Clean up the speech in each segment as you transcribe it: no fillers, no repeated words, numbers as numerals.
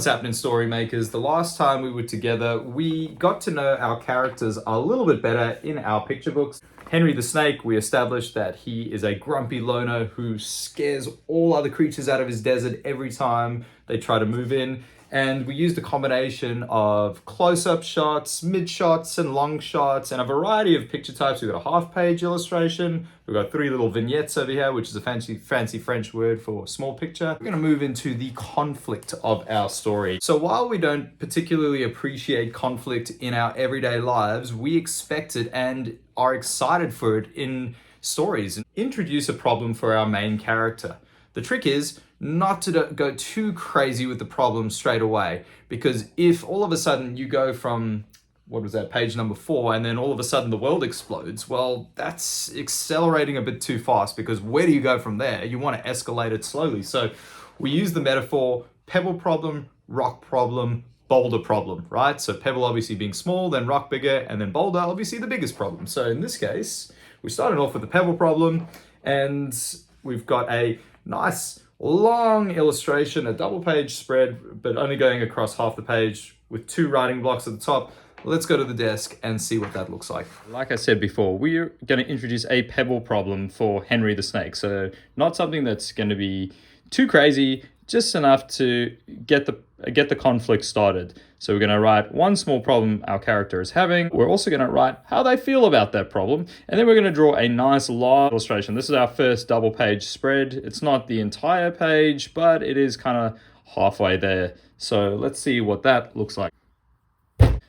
What's happening, story makers? The last time we were together, we got to know our characters a little bit better in our picture books. Henry the Snake, we established that he is a grumpy loner who scares all other creatures out of his desert every time they try to move in. And we used a combination of close-up shots, mid shots, and long shots, and a variety of picture types. We've got a half-page illustration. We've got 3 little vignettes over here, which is a fancy French word for small picture. We're going to move into the conflict of our story. So while we don't particularly appreciate conflict in our everyday lives, we expect it and are excited for it in stories. Introduce a problem for our main character. The trick is not to go too crazy with the problem straight away, because if all of a sudden you go from, what was that, page number 4, and then all of a sudden the world explodes, well, that's accelerating a bit too fast, because where do you go from there? You want to escalate it slowly. So we use the metaphor pebble problem, rock problem, boulder problem, right? So pebble obviously being small, then rock bigger, and then boulder obviously the biggest problem. So in this case, we started off with the pebble problem, and we've got a nice long illustration, a double page spread, but only going across half the page with 2 writing blocks at the top. Let's go to the desk and see what that looks like. Like I said before, we're going to introduce a pebble problem for Henry the Snake. So not something that's going to be too crazy, just enough to get the conflict started. So we're going to write one small problem our character is having. We're also going to write how they feel about that problem. And then we're going to draw a nice large illustration. This is our first double page spread. It's not the entire page, but it is kind of halfway there. So let's see what that looks like.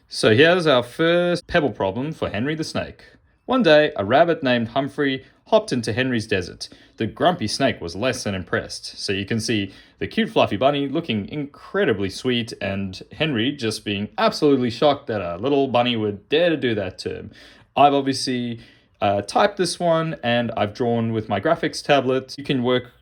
So here's our first pebble problem for Henry the Snake. One day, a rabbit named Humphrey hopped into Henry's desert. The grumpy snake was less than impressed. So you can see the cute fluffy bunny looking incredibly sweet, and Henry just being absolutely shocked that a little bunny would dare to do that to him. I've obviously typed this one, and I've drawn with my graphics tablet. You can work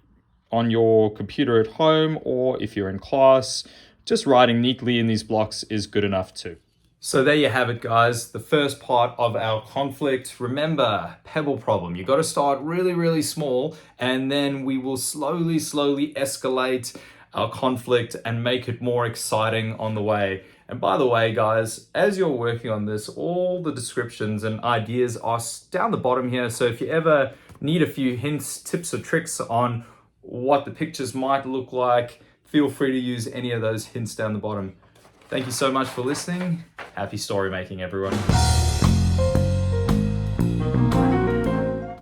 on your computer at home, or if you're in class, just writing neatly in these blocks is good enough too. So there you have it, guys. The first part of our conflict. Remember, pebble problem. You got to start really, really small, and then we will slowly escalate our conflict and make it more exciting on the way. And by the way, guys, as you're working on this, all the descriptions and ideas are down the bottom here. So if you ever need a few hints, tips, or tricks on what the pictures might look like, feel free to use any of those hints down the bottom. Thank you so much for listening. Happy story making, everyone.